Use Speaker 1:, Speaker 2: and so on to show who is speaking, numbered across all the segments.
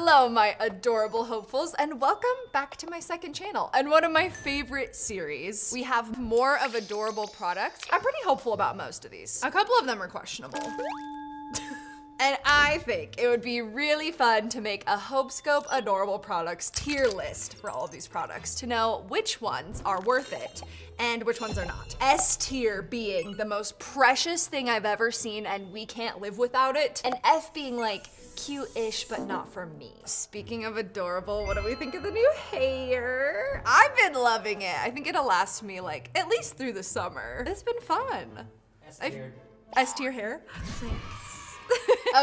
Speaker 1: Hello, my adorable hopefuls, and welcome back to my second channel and one of my favorite series. We have more of adorable products. I'm pretty hopeful about most of these. A couple of them are questionable. And I think it would be really fun to make a HopeScope adorable products tier list for all of these products to know which ones are worth it and which ones are not. S tier being the most precious thing I've ever seen and we can't live without it, and F being like cute-ish but not for me. Speaking of adorable, what do we think of the new hair? I've been loving it. I think it'll last me like at least through the summer. It's been fun. S tier hair?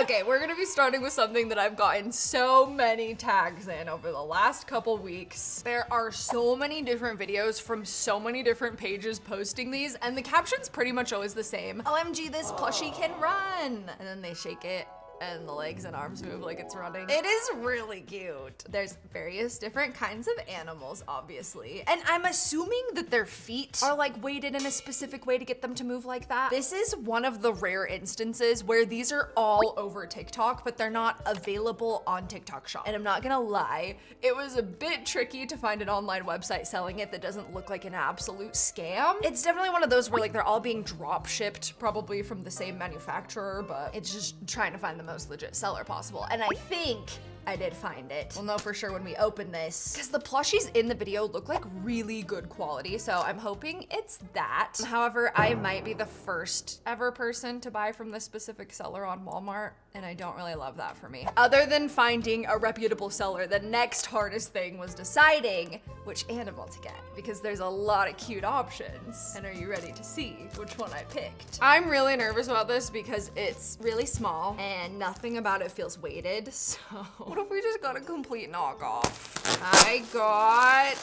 Speaker 1: Okay, we're gonna be starting with something that I've gotten so many tags in over the last couple weeks. There are so many different videos from so many different pages posting these, and the caption's pretty much always the same. OMG, this plushie can run! And then they shake it, and the legs and arms move like it's running. It is really cute. There's various different kinds of animals, obviously. And I'm assuming that their feet are like weighted in a specific way to get them to move like that. This is one of the rare instances where these are all over TikTok, but they're not available on TikTok Shop. And I'm not gonna lie, it was a bit tricky to find an online website selling it that doesn't look like an absolute scam. It's definitely one of those where like they're all being drop shipped, probably from the same manufacturer, but it's just trying to find the most legit seller possible. And I think I did find it. We'll know for sure when we open this, because the plushies in the video look like really good quality, so I'm hoping it's that. However, I might be the first ever person to buy from this specific seller on Walmart, and I don't really love that for me. Other than finding a reputable seller, the next hardest thing was deciding which animal to get, because there's a lot of cute options. And are you ready to see which one I picked? I'm really nervous about this because it's really small and nothing about it feels weighted, so what if we just got a complete knockoff? I got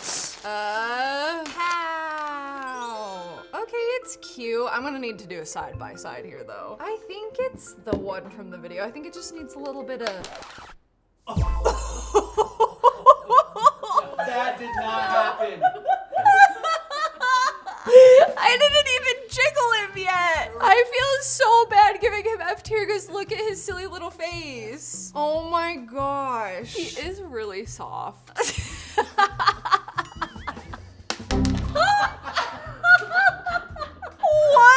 Speaker 1: a cow. Okay, it's cute. I'm gonna need to do a side by side here though. I think it's the one from the video. I think it just needs a little bit of...
Speaker 2: That did not happen.
Speaker 1: I didn't even jiggle him yet. I feel so bad giving him F tier because look at his silly little face. Oh my gosh. He is really soft. What?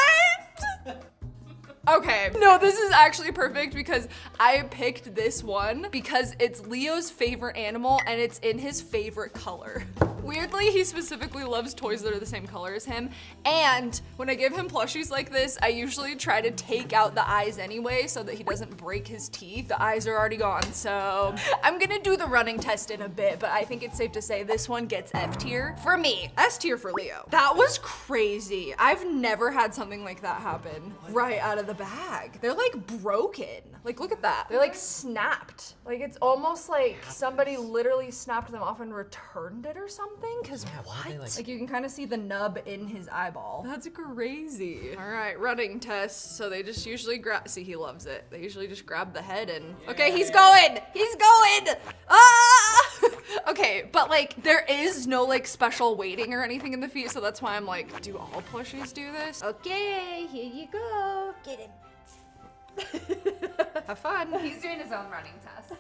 Speaker 1: Okay, no, this is actually perfect because I picked this one because it's Leo's favorite animal and it's in his favorite color. Weirdly, he specifically loves toys that are the same color as him. And when I give him plushies like this, I usually try to take out the eyes anyway so that he doesn't break his teeth. The eyes are already gone, so I'm gonna do the running test in a bit, but I think it's safe to say this one gets F tier for me. S tier for Leo. That was crazy. I've never had something like that happen right out of the bag. They're like broken. Like, look at that. They're like snapped. Like, it's almost like somebody literally snapped them off and returned it or something. Cause
Speaker 2: Yeah, why are they
Speaker 1: like you can kind of see the nub in his eyeball. That's crazy. All right, running test. So they just usually grab, see, he loves it. They usually just grab the head and, okay, he's going. He's going. Ah! Okay, but like there is no like special weighting or anything in the feet. So that's why I'm like, do all plushies do this? Okay, here you go. Get him. Have fun.
Speaker 3: He's doing his own running test.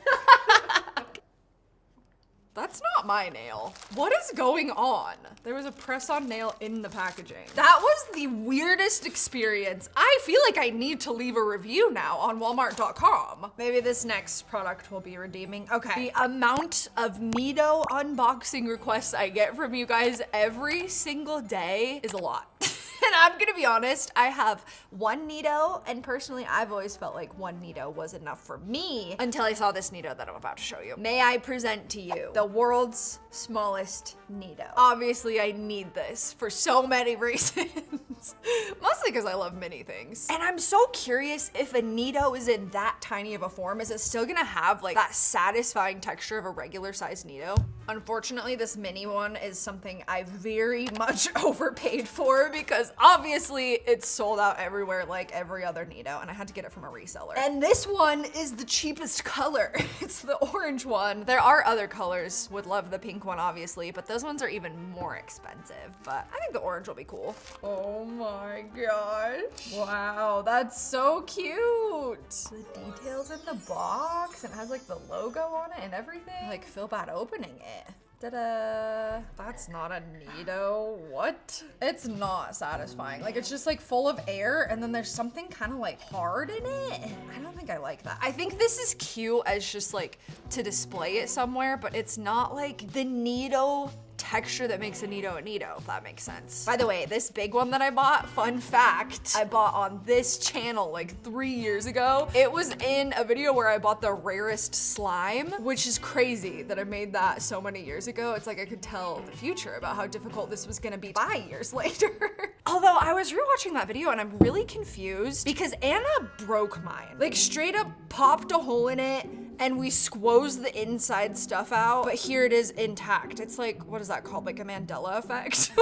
Speaker 1: That's not my nail. What is going on? There was a press-on nail in the packaging. That was the weirdest experience. I feel like I need to leave a review now on Walmart.com. Maybe this next product will be redeeming. Okay, the amount of NeeDoh unboxing requests I get from you guys every single day is a lot. And I'm gonna be honest, I have one NeeDoh, and personally, I've always felt like one NeeDoh was enough for me until I saw this NeeDoh that I'm about to show you. May I present to you the world's smallest NeeDoh. Obviously, I need this for so many reasons. Mostly because I love mini things. And I'm so curious if a NeeDoh is in that tiny of a form, is it still gonna have like that satisfying texture of a regular sized NeeDoh? Unfortunately, this mini one is something I very much overpaid for because obviously it's sold out everywhere like every other NeeDoh, and I had to get it from a reseller. And this one is the cheapest color. It's the orange one. There are other colors. Would love the pink one, obviously, but those ones are even more expensive. But I think the orange will be cool. Oh my gosh. Wow, that's so cute. The details in the box, and it has like the logo on it and everything. I like feel bad opening it. Ta-da! That's not a NeeDoh. What? It's not satisfying. Like, it's just like full of air and then there's something kind of like hard in it. I don't think I like that. I think this is cute as just like to display it somewhere, but it's not like the NeeDoh texture that makes a NeeDoh, if that makes sense. By the way, this big one that I bought, fun fact, I bought on this channel like 3 years ago. It was in a video where I bought the rarest slime, which is crazy that I made that so many years ago. It's like I could tell the future about how difficult this was gonna be 5 years later. Although I was rewatching that video and I'm really confused because Anna broke mine. Like straight up popped a hole in it and we squoze the inside stuff out, but here it is intact. It's like, what is that called? Like a Mandela effect?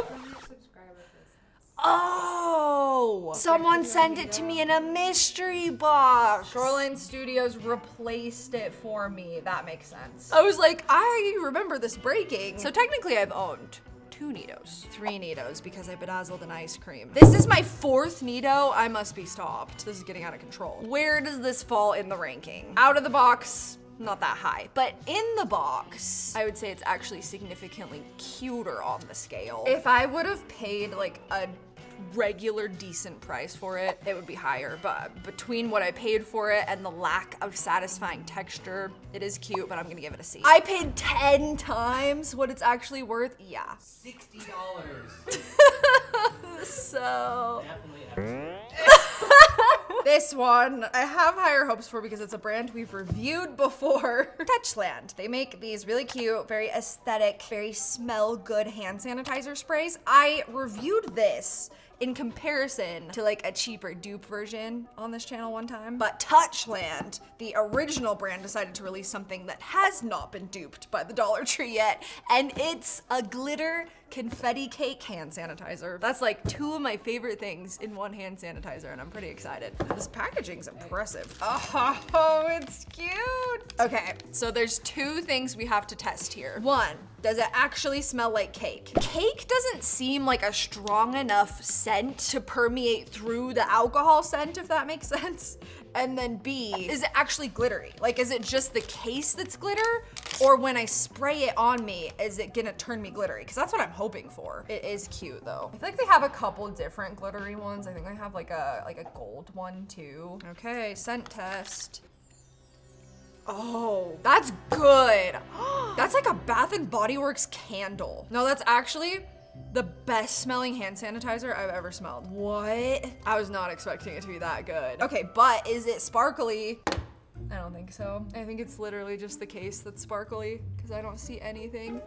Speaker 1: Oh, someone sent it to me in a mystery box. Shoreline Studios replaced it for me. That makes sense. I was like, I remember this breaking. So technically I've owned 2 NeeDohs, 3 NeeDohs because I bedazzled an ice cream. This is my 4th NeeDoh. I must be stopped. This is getting out of control. Where does this fall in the ranking? Out of the box, not that high, but in the box, I would say it's actually significantly cuter on the scale. If I would have paid like a regular decent price for it, it would be higher, but between what I paid for it and the lack of satisfying texture, it is cute, but I'm gonna give it a C. I paid 10 times what it's actually worth. Yeah.
Speaker 2: $60.
Speaker 1: So
Speaker 2: Definitely.
Speaker 1: this one I have higher hopes for because it's a brand we've reviewed before. Touchland. They make these really cute, very aesthetic, very smell good hand sanitizer sprays. I reviewed this in comparison to like a cheaper dupe version on this channel one time. But Touchland, the original brand, decided to release something that has not been duped by the Dollar Tree yet, and it's a glitter confetti cake hand sanitizer. That's like 2 of my favorite things in one hand sanitizer, and I'm pretty excited. This packaging's impressive. Oh, it's cute. Okay, so there's 2 things we have to test here. 1, does it actually smell like cake? Cake doesn't seem like a strong enough scent to permeate through the alcohol scent, if that makes sense. And then B, is it actually glittery? Like, is it just the case that's glitter? Or when I spray it on me, is it gonna turn me glittery? Because that's what I'm hoping for. It is cute though. I feel like they have a couple different glittery ones. I think they have like a gold one too. Okay, scent test. Oh, that's good. That's like a Bath and Body Works candle. No, that's actually the best smelling hand sanitizer I've ever smelled. What? I was not expecting it to be that good. Okay, but is it sparkly? I don't think so. I think it's literally just the case that's sparkly because I don't see anything.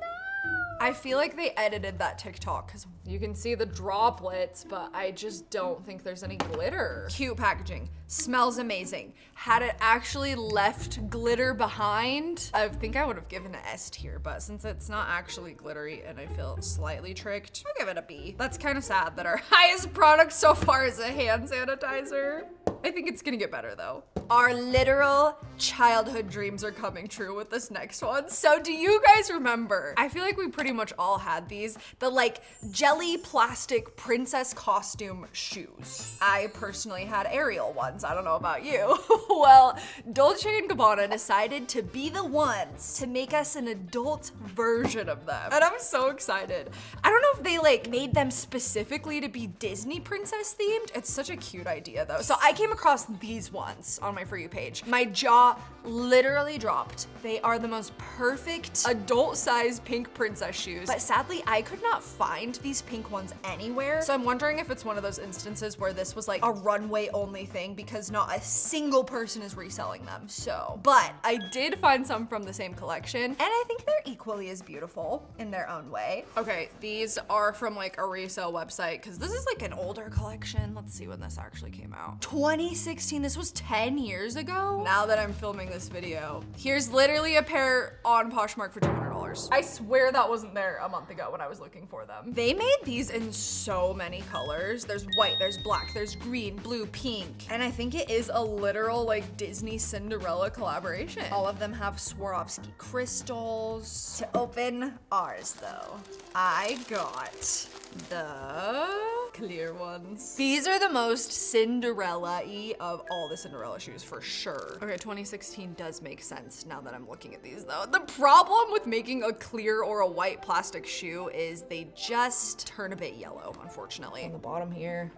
Speaker 1: I feel like they edited that TikTok because you can see the droplets, but I just don't think there's any glitter. Cute packaging, smells amazing. Had it actually left glitter behind, I think I would have given an S tier, but since it's not actually glittery and I feel slightly tricked, I'll give it a B. That's kind of sad that our highest product so far is a hand sanitizer. I think it's gonna get better though. Our literal childhood dreams are coming true with this next one. So do you guys remember? I feel like we pretty much all had these. The like jelly plastic princess costume shoes. I personally had Ariel ones. I don't know about you. Well, Dolce & Gabbana decided to be the ones to make us an adult version of them. And I'm so excited. I don't know if they like made them specifically to be Disney princess themed. It's such a cute idea though. So I came across these ones on my For You page. My jaw literally dropped. They are the most perfect adult-sized pink princess shoes, but sadly I could not find these pink ones anywhere. So I'm wondering if it's one of those instances where this was like a runway only thing because not a single person is reselling them. So, but I did find some from the same collection and I think they're equally as beautiful in their own way. Okay, these are from like a resale website because this is like an older collection. Let's see when this actually came out. 2016, this was 10 years ago. Now that I'm filming this video, here's literally a pair on Poshmark for $200. $20. I swear that wasn't there a month ago when I was looking for them. They made these in so many colors. There's white, there's black, there's green, blue, pink. And I think it is a literal like Disney Cinderella collaboration. All of them have Swarovski crystals. To open ours though, I got the clear ones. These are the most Cinderella-y of all the Cinderella shoes for sure. Okay, 2016 does make sense now that I'm looking at these though. The problem with making a clear or a white plastic shoe is they just turn a bit yellow, unfortunately. On the bottom here,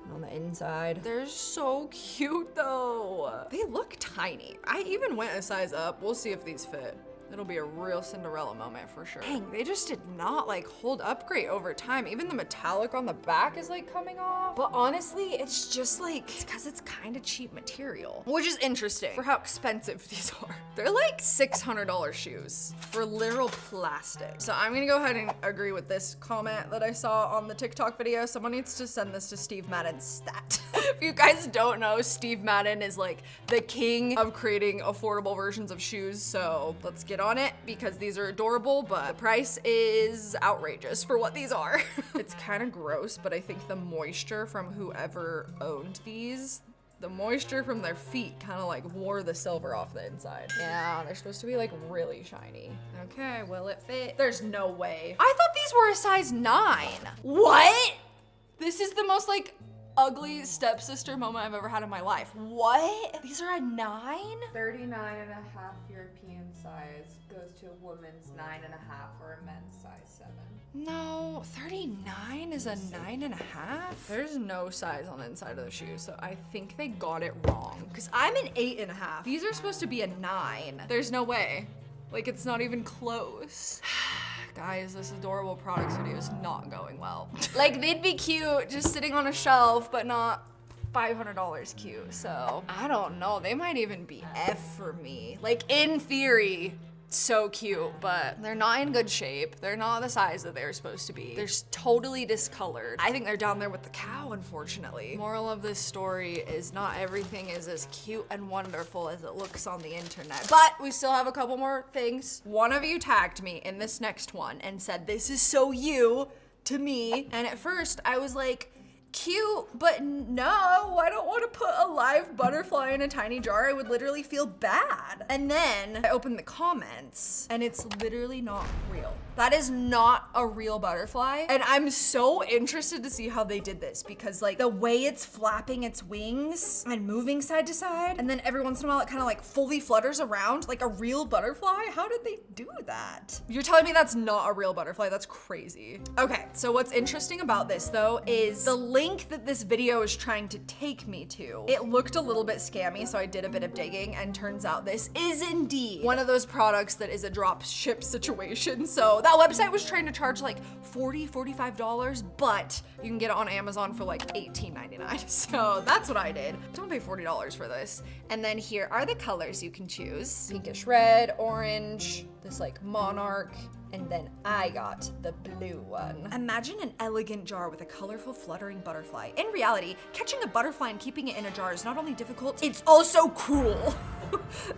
Speaker 1: and on the inside. They're so cute though. They look tiny. I even went a size up. We'll see if these fit. It'll be a real Cinderella moment for sure. Dang, they just did not like hold up great over time. Even the metallic on the back is like coming off. But honestly, it's just like, it's because it's kind of cheap material, which is interesting for how expensive these are. They're like $600 shoes for literal plastic. So I'm gonna go ahead and agree with this comment that I saw on the TikTok video. Someone needs to send this to Steve Madden's stat. If you guys don't know, Steve Madden is like the king of creating affordable versions of shoes. So let's get on it because these are adorable, but the price is outrageous for what these are. It's kind of gross, but I think the moisture from whoever owned these, the moisture from their feet kind of like wore the silver off the inside. Yeah, they're supposed to be like really shiny. Okay, will it fit? There's no way. I thought these were a size 9. What? This is the most like ugly stepsister moment I've ever had in my life. What? These are a 9?
Speaker 3: 39 and a half European size goes to a woman's 9 and a half or a men's size 7.
Speaker 1: No, 39 is a 9 and a half? There's no size on the inside of the shoe, so I think they got it wrong. Cause I'm an 8 and a half. These are supposed to be a 9. There's no way. Like it's not even close. Guys, this adorable products video is not going well. Like they'd be cute just sitting on a shelf, but not $500 cute. So I don't know, they might even be F for me. Like in theory, so cute, but they're not in good shape. They're not the size that they're supposed to be. They're totally discolored. I think they're down there with the cow, unfortunately. Moral of this story is not everything is as cute and wonderful as it looks on the internet. But we still have a couple more things. One of you tagged me in this next one and said, "This is so you," to me. And at first I was like, cute, but no, I don't want to put a live butterfly in a tiny jar. I would literally feel bad. And then I opened the comments and it's literally not real. That is not a real butterfly. And I'm so interested to see how they did this because like the way it's flapping its wings and moving side to side, and then every once in a while it kind of like fully flutters around like a real butterfly. How did they do that? You're telling me that's not a real butterfly? That's crazy. Okay, so what's interesting about this though is the link that this video is trying to take me to. It looked a little bit scammy, so I did a bit of digging and turns out this is indeed one of those products that is a drop ship situation. So that website was trying to charge like $40, $45, but you can get it on Amazon for like $18.99. So that's what I did. Don't pay $40 for this. And then here are the colors you can choose. Pinkish red, orange, this like monarch, and then I got the blue one. Imagine an elegant jar with a colorful fluttering butterfly. In reality, catching a butterfly and keeping it in a jar is not only difficult, it's also cruel.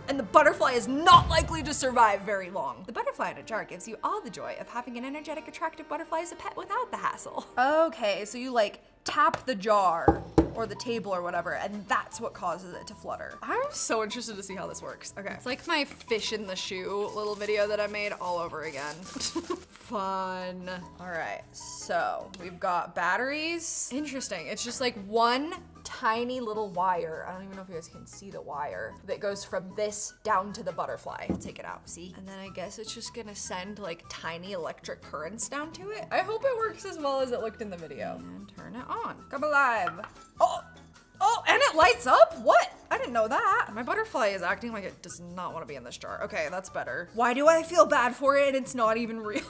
Speaker 1: And the butterfly is not likely to survive very long. The butterfly in a jar gives you all the joy of having an energetic, attractive butterfly as a pet without the hassle. Okay, so you like tap the jar or the table or whatever, and that's what causes it to flutter. I'm so interested to see how this works. Okay, it's like my fish in the shoe little video that I made all over again. Fun. All right, so we've got batteries. Interesting, it's just like one tiny little wire. I don't even know if you guys can see the wire that goes from this down to the butterfly. I'll take it out, see? And then I guess it's just gonna send like tiny electric currents down to it. I hope it works as well as it looked in the video. And turn it on. Come alive. Oh, and it lights up? What? I didn't know that. My butterfly is acting like it does not want to be in this jar. Okay, that's better. Why do I feel bad for it and it's not even real?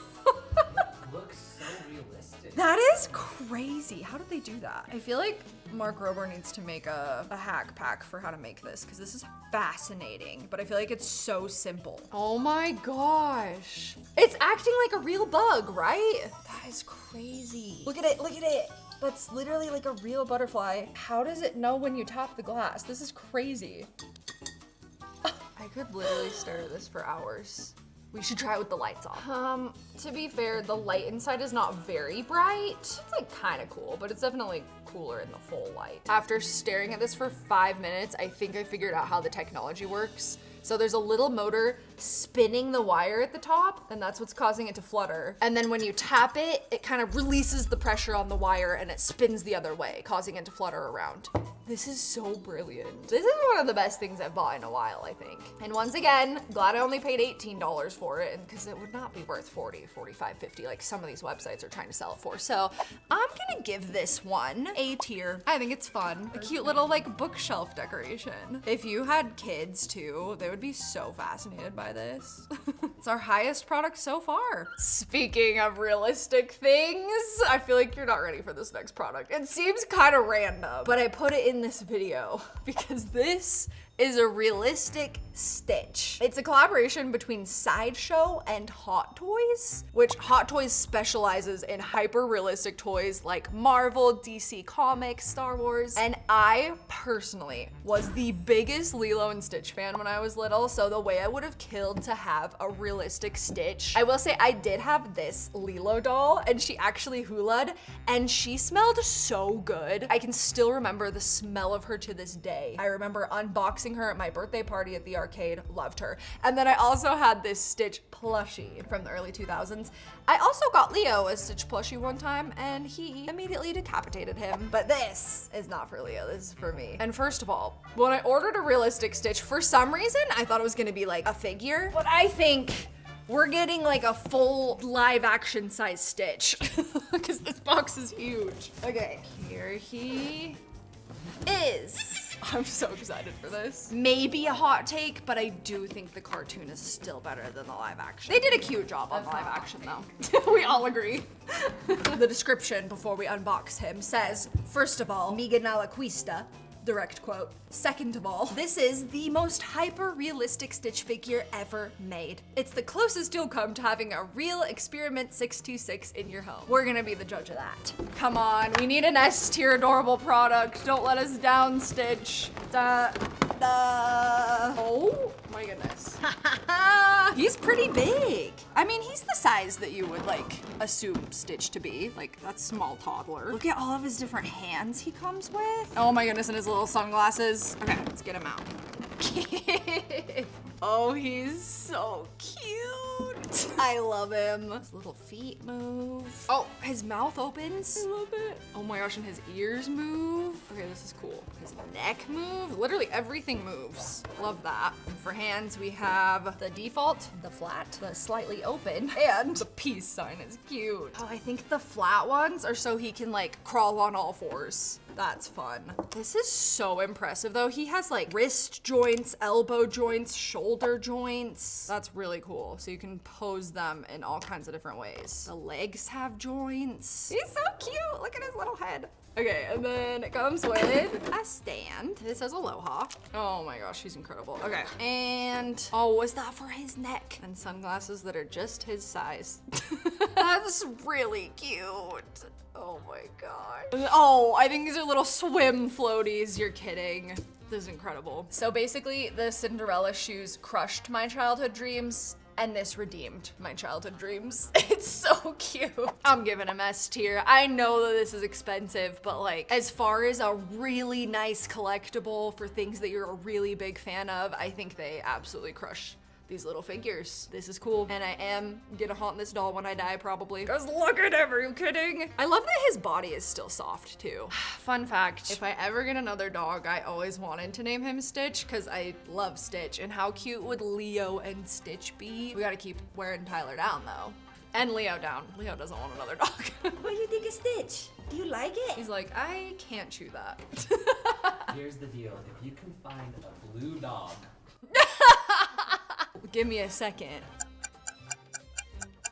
Speaker 2: Looks so realistic.
Speaker 1: That is crazy. How did they do that? I feel like Mark Rober needs to make a hack pack for how to make this because this is fascinating, but I feel like it's so simple. Oh my gosh. It's acting like a real bug, right? That is crazy. Look at it, look at it. That's literally like a real butterfly. How does it know when you tap the glass? This is crazy. I could literally stare at this for hours. We should try it with the lights on. To be fair, the light inside is not very bright. It's like kind of cool, but it's definitely cooler in the full light. After staring at this for 5 minutes, I think I figured out how the technology works. So there's a little motor spinning the wire at the top, and that's what's causing it to flutter. And then when you tap it, it kind of releases the pressure on the wire and it spins the other way, causing it to flutter around. This is so brilliant. This is one of the best things I've bought in a while, I think. And once again, glad I only paid $18 for it, and because it would not be worth $40, $45, $50 like some of these websites are trying to sell it for. So I'm gonna give this one A tier. I think it's fun. A cute little like bookshelf decoration. If you had kids too, they would be so fascinated by this. It's our highest product so far. Speaking of realistic things, I feel like you're not ready for this next product. It seems kind of random, but I put it in this video because this is a realistic Stitch. It's a collaboration between Sideshow and Hot Toys, which Hot Toys specializes in hyper-realistic toys like Marvel, DC Comics, Star Wars, and I personally was the biggest Lilo and Stitch fan when I was little, so the way I would have killed to have a realistic Stitch. I will say I did have this Lilo doll, and she actually hulaed, and she smelled so good. I can still remember the smell of her to this day. I remember unboxing her at my birthday party at the arcade, loved her. And then I also had this Stitch plushie from the early 2000s. I also got Leo a Stitch plushie one time and he immediately decapitated him. But this is not for Leo, this is for me. And first of all, when I ordered a realistic Stitch, for some reason, I thought it was gonna be like a figure, but I think we're getting like a full live action size Stitch because this box is huge. Okay, here he is. I'm so excited for this. Maybe a hot take, but I do think the cartoon is still better than the live action. They did a cute job on the live action though. We all agree. The description before we unbox him says, first of all, Miga Nalaquista, direct quote. Second of all, this is the most hyper-realistic Stitch figure ever made. It's the closest you'll come to having a real Experiment 626 in your home. We're gonna be the judge of that. Come on, we need an S-tier adorable product. Don't let us down, Stitch. Oh my goodness. He's pretty big. I mean, he's the size that you would like assume Stitch to be. Like, that's small toddler. Look at all of his different hands he comes with. Oh my goodness, and his little sunglasses. Okay, let's get him out. Oh, he's so cute. I love him. His little feet move. Oh, his mouth opens. I love it. Oh my gosh, and his ears move. Okay, this is cool. His neck moves. Literally everything moves. Love that. And for hands, we have the default, the flat, the slightly open, and the peace sign is cute. Oh, I think the flat ones are so he can like crawl on all fours. That's fun. This is so impressive though. He has like wrist joints, elbow joints, shoulder joints. That's really cool. So you can pose them in all kinds of different ways. The legs have joints. He's so cute. Look at his little head. Okay, and then it comes with a stand. This says Aloha. Oh my gosh, he's incredible. Okay, and oh, was that for his neck? And sunglasses that are just his size. That's really cute. Oh my god. Oh, I think these are little swim floaties. You're kidding. This is incredible. So basically, the Cinderella shoes crushed my childhood dreams, and this redeemed my childhood dreams. It's so cute. I'm giving him S tier. I know that this is expensive, but like, as far as a really nice collectible for things that you're a really big fan of, I think they absolutely crush these little figures. This is cool. And I am gonna haunt this doll when I die, probably. Cause look at him, are you kidding? I love that his body is still soft too. Fun fact, if I ever get another dog, I always wanted to name him Stitch cause I love Stitch. And how cute would Leo and Stitch be? We gotta keep wearing Tyler down though. And Leo down. Leo doesn't want another dog.
Speaker 3: What do you think of Stitch? Do you like it?
Speaker 1: He's like, I can't chew that.
Speaker 2: Here's the deal. If you can find a blue dog.
Speaker 1: Give me a second.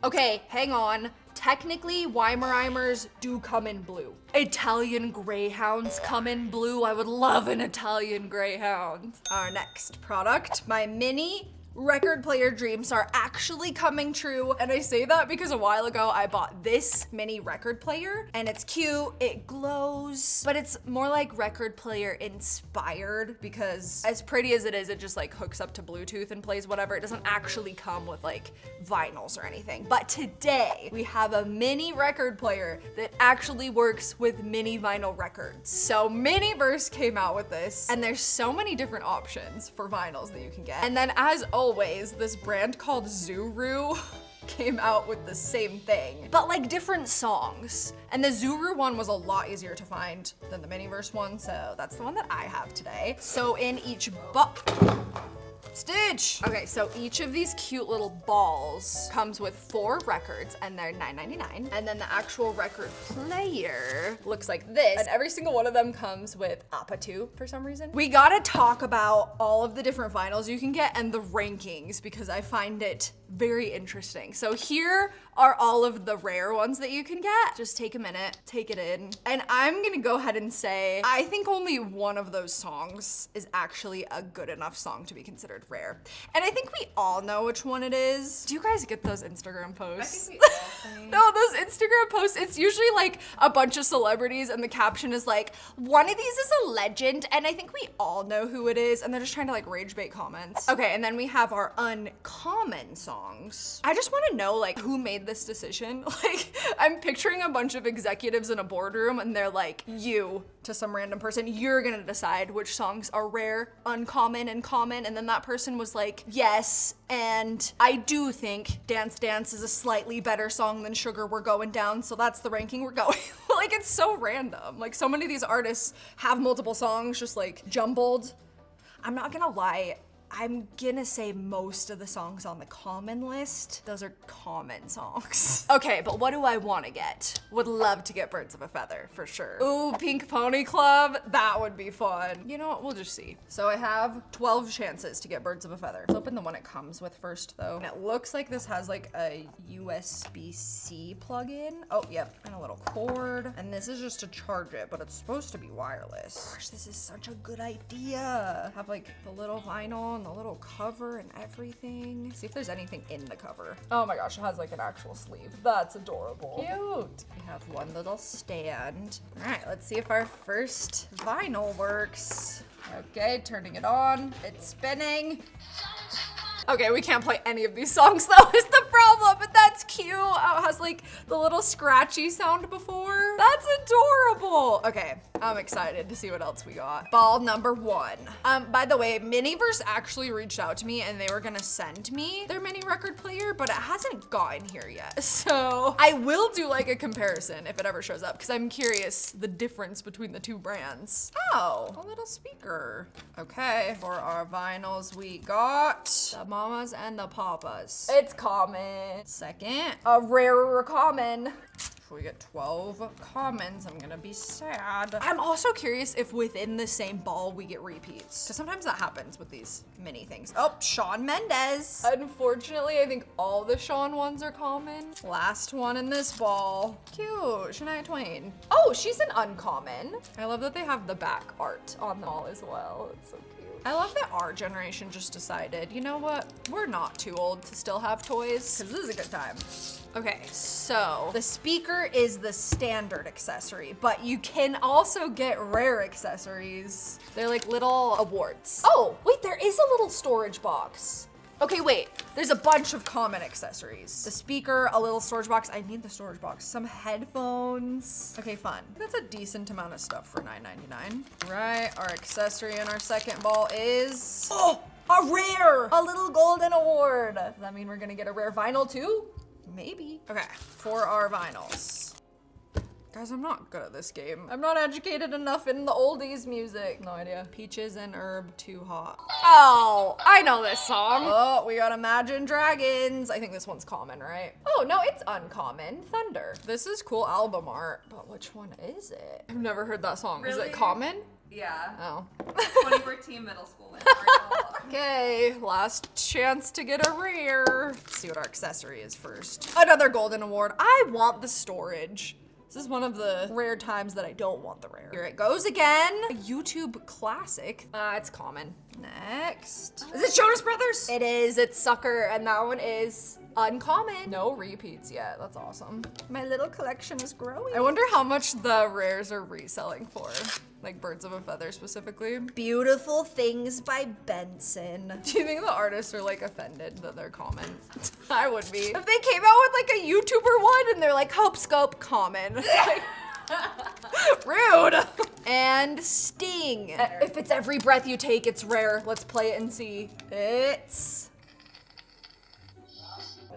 Speaker 1: Okay, hang on. Technically, Weimarimers do come in blue. Italian Greyhounds come in blue. I would love an Italian Greyhound. Our next product, my mini record player dreams are actually coming true. And I say that because a while ago I bought this mini record player and it's cute, it glows, but it's more like record player inspired because as pretty as it is, it just like hooks up to Bluetooth and plays whatever. It doesn't actually come with like vinyls or anything. But today we have a mini record player that actually works with mini vinyl records. So Miniverse came out with this and there's so many different options for vinyls that you can get. And then as always, this brand called Zuru came out with the same thing, but like different songs. And the Zuru one was a lot easier to find than the Miniverse one, so that's the one that I have today. So in each Stitch! Okay, so each of these cute little balls comes with 4 records and they're $9.99. And then the actual record player looks like this. And every single one of them comes with APA 2 for some reason. We gotta talk about all of the different vinyls you can get and the rankings because I find it very interesting. So here are all of the rare ones that you can get. Just take a minute, take it in. And I'm gonna go ahead and say, I think only one of those songs is actually a good enough song to be considered rare. And I think we all know which one it is. Do you guys get those Instagram posts?
Speaker 3: I think we all think.
Speaker 1: No, those Instagram posts, it's usually like a bunch of celebrities and the caption is like, one of these is a legend and I think we all know who it is, and they're just trying to like rage bait comments. Okay, and then we have our uncommon songs. I just wanna know like who made this decision. Like I'm picturing a bunch of executives in a boardroom and they're like, you, to some random person, you're gonna decide which songs are rare, uncommon, and common. And then that person was like, yes, and I do think Dance Dance is a slightly better song than Sugar We're Going Down, so that's the ranking we're going. Like it's so random. Like so many of these artists have multiple songs just like jumbled. I'm not gonna lie, I'm gonna say most of the songs on the common list, those are common songs. Okay, but what do I wanna get? Would love to get Birds of a Feather, for sure. Ooh, Pink Pony Club, that would be fun. You know what, we'll just see. So I have 12 chances to get Birds of a Feather. Let's open the one it comes with first though. And it looks like this has like a USB-C plug-in. Oh, yep, and a little cord. And this is just to charge it, but it's supposed to be wireless. Gosh, this is such a good idea. Have like the little vinyl and the little cover and everything. See if there's anything in the cover. Oh my gosh, it has like an actual sleeve. That's adorable. Cute. We have one little stand. All right, let's see if our first vinyl works. Okay, turning it on. It's spinning. Okay, we can't play any of these songs though, is the problem, but that's cute. Oh, it has like the little scratchy sound before. That's adorable. Okay, I'm excited to see what else we got. Ball number 1. By the way, Miniverse actually reached out to me and they were gonna send me their mini record player, but it hasn't gotten here yet. So I will do like a comparison if it ever shows up because I'm curious the difference between the two brands. Oh, a little speaker. Okay, for our vinyls we got the mamas and the papas. It's common. Second, a rarer common. If we get 12 commons, I'm gonna be sad. I'm also curious if within the same ball we get repeats, because sometimes that happens with these mini things. Oh, Shawn Mendes. Unfortunately, I think all the Shawn ones are common. Last one in this ball. Cute, Shania Twain. Oh, she's an uncommon. I love that they have the back art on the ball as well. It's so cute. I love that our generation just decided, you know what? We're not too old to still have toys, because this is a good time. Okay, so the speaker is the standard accessory, but you can also get rare accessories. They're like little awards. Oh, wait, there is a little storage box. Okay, wait, there's a bunch of common accessories. The speaker, a little storage box. I need the storage box. Some headphones. Okay, fun. That's a decent amount of stuff for $9.99. Right, our accessory in our second ball is, oh, a rare, a little golden award. Does that mean we're gonna get a rare vinyl too? Maybe. Okay, for our vinyls. Guys, I'm not good at this game. I'm not educated enough in the oldies music. No idea. Peaches and Herb, Too Hot. Oh, I know this song. Oh, we got Imagine Dragons. I think this one's common, right? Oh, no, it's uncommon. Thunder. This is cool album art, but which one is it? I've never heard that song. Is
Speaker 3: Really?
Speaker 1: it common?
Speaker 3: Yeah.
Speaker 1: Oh.
Speaker 3: 2014 middle school.
Speaker 1: Okay, last chance to get a rare. Let's see what our accessory is first. Another golden award. I want the storage. This is one of the rare times that I don't want the rare. Here it goes again. A YouTube classic. It's common. Next. Is it Jonas Brothers? It is. It's Sucker, and that one is uncommon. No repeats yet. That's awesome. My little collection is growing. I wonder how much the rares are reselling for. Like Birds of a Feather specifically. Beautiful Things by Benson. Do you think the artists are like offended that they're common? I would be. If they came out with like a YouTuber one and they're like Hope Scope common. Like, rude. And Sting. If it's Every Breath You Take, it's rare. Let's play it and see. It's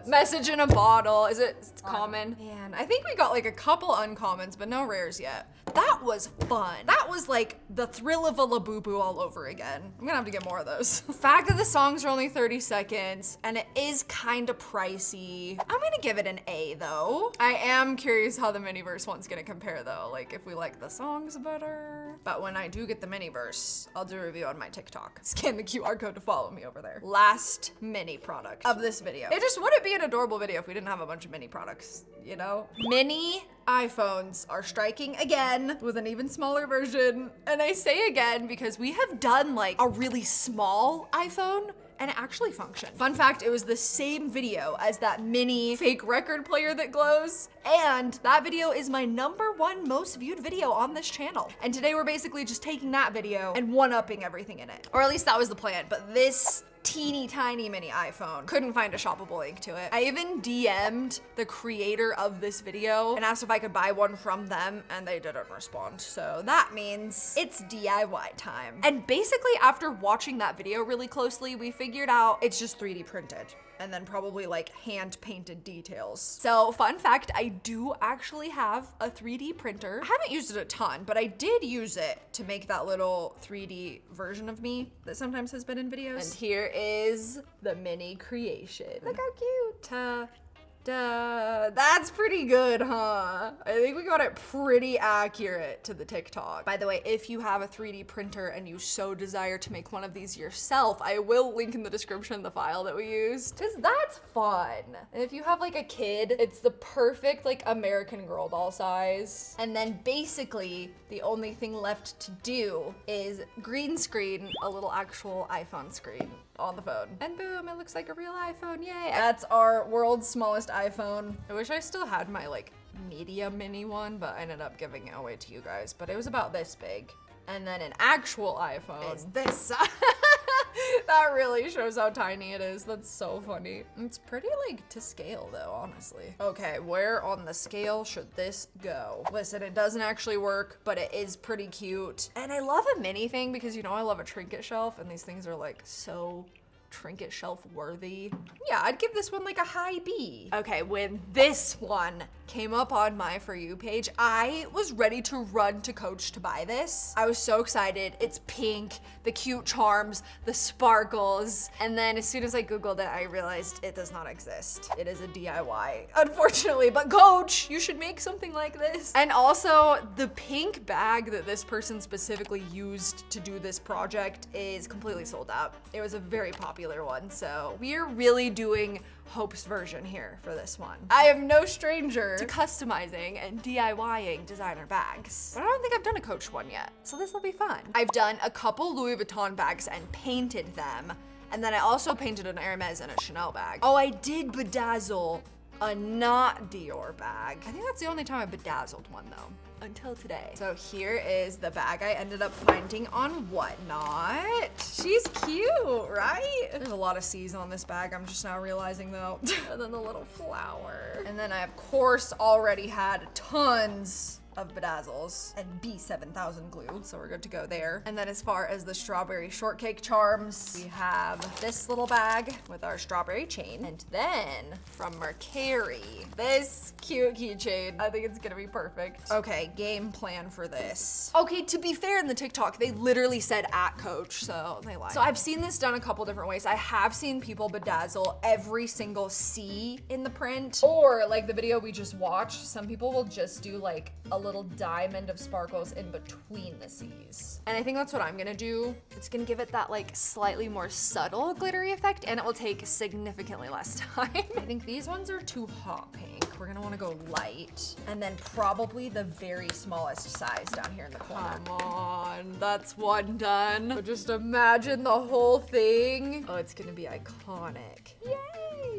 Speaker 1: Message in a Bottle. Is it common? Man, I think we got like a couple uncommons, but no rares yet. That was fun. That was like the thrill of a Labubu all over again. I'm gonna have to get more of those. The fact that the songs are only 30 seconds and it is kind of pricey. I'm gonna give it an A though. I am curious how the Miniverse one's gonna compare though. Like if we like the songs better. But when I do get the Miniverse, I'll do a review on my TikTok. Scan the QR code to follow me over there. Last mini product of this video. It just wouldn't be an adorable video if we didn't have a bunch of mini products, you know? Mini iPhones are striking again with an even smaller version. And I say again because we have done like a really small iPhone and it actually functioned. Fun fact, it was the same video as that mini fake record player that glows. And that video is my #1 most viewed video on this channel. And today we're basically just taking that video and one-upping everything in it. Or at least that was the plan, but this teeny tiny mini iPhone. Couldn't find a shoppable link to it. I even DM'd the creator of this video and asked if I could buy one from them and they didn't respond. So that means it's DIY time. And basically after watching that video really closely, we figured out it's just 3D printed and then probably like hand painted details. So fun fact, I do actually have a 3D printer. I haven't used it a ton, but I did use it to make that little 3D version of me that sometimes has been in videos. And here is the mini creation. Look how cute. Ta-da. That's pretty good, huh? I think we got it pretty accurate to the TikTok. By the way, if you have a 3D printer and you so desire to make one of these yourself, I will link in the description the file that we used, because that's fun. And if you have like a kid, it's the perfect like American Girl doll size. And then basically the only thing left to do is green screen a little actual iPhone screen on the phone. And boom, it looks like a real iPhone, yay. That's our world's smallest iPhone. I wish I still had my like media mini one, but I ended up giving it away to you guys, but it was about this big. And then an actual iPhone is this size. That really shows how tiny it is. That's so funny. It's pretty like to scale though, honestly. Okay, where on the scale should this go? Listen, it doesn't actually work, but it is pretty cute. And I love a mini thing because you know I love a trinket shelf and these things are like so trinket shelf worthy. Yeah, I'd give this one like a high B. Okay, when this one came up on my For You page, I was ready to run to Coach to buy this. I was so excited. It's pink, the cute charms, the sparkles. And then as soon as I Googled it, I realized it does not exist. It is a DIY, unfortunately, but Coach, you should make something like this. And also the pink bag that this person specifically used to do this project is completely sold out. It was a very popular one, so we're really doing Hope's version here for this one. I am no stranger to customizing and DIYing designer bags, but I don't think I've done a Coach one yet, so this will be fun. I've done a couple Louis Vuitton bags and painted them, and then I also painted an Hermes and a Chanel bag. Oh, I did bedazzle a not Dior bag. I think that's the only time I bedazzled one though, until today. So here is the bag I ended up finding on Whatnot. She's cute, right? There's a lot of C's on this bag, I'm just now realizing though. And then the little flower. And then I of course already had tons of bedazzles and B7000 glue, so we're good to go there. And then as far as the strawberry shortcake charms, we have this little bag with our strawberry chain, and then from Mercari, this cute keychain. I think it's gonna be perfect. Okay, game plan for this. Okay, to be fair, in the TikTok, they literally said at Coach, so they lied. So I've seen this done a couple different ways. I have seen people bedazzle every single C in the print, or like the video we just watched, some people will just do like a little diamond of sparkles in between the C's. And I think that's what I'm gonna do. It's gonna give it that like slightly more subtle glittery effect, and it will take significantly less time. I think these ones are too hot pink. We're gonna wanna go light. And then probably the very smallest size down here in the corner. Come on, that's one done. So just imagine the whole thing. Oh, it's gonna be iconic. Yay!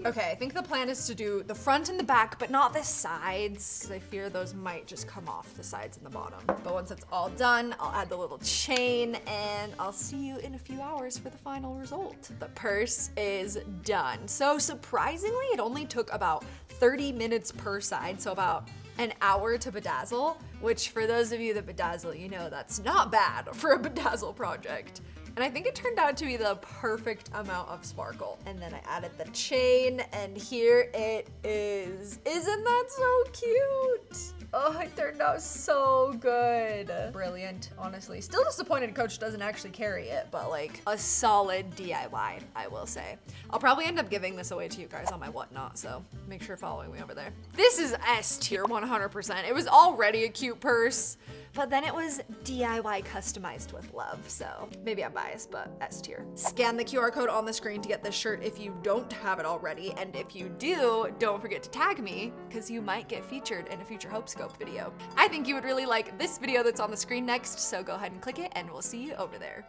Speaker 1: Okay, I think the plan is to do the front and the back, but not the sides, because I fear those might just come off the sides and the bottom. But once it's all done, I'll add the little chain, and I'll see you in a few hours for the final result. The purse is done. So surprisingly, it only took about 30 minutes per side, so about an hour to bedazzle, which for those of you that bedazzle, you know that's not bad for a bedazzle project. And I think it turned out to be the perfect amount of sparkle. And then I added the chain, and here it is. Isn't that so cute? Oh, it turned out so good. Brilliant, honestly. Still disappointed Coach doesn't actually carry it, but like a solid DIY, I will say. I'll probably end up giving this away to you guys on my whatnot, so make sure you're following me over there. This is S tier 100%. It was already a cute purse, but then it was DIY customized with love, so maybe I'm biased, but S tier. Scan the QR code on the screen to get this shirt if you don't have it already, and if you do, don't forget to tag me, because you might get featured in a future Hope Scope video. I think you would really like this video that's on the screen next, so go ahead and click it, and we'll see you over there.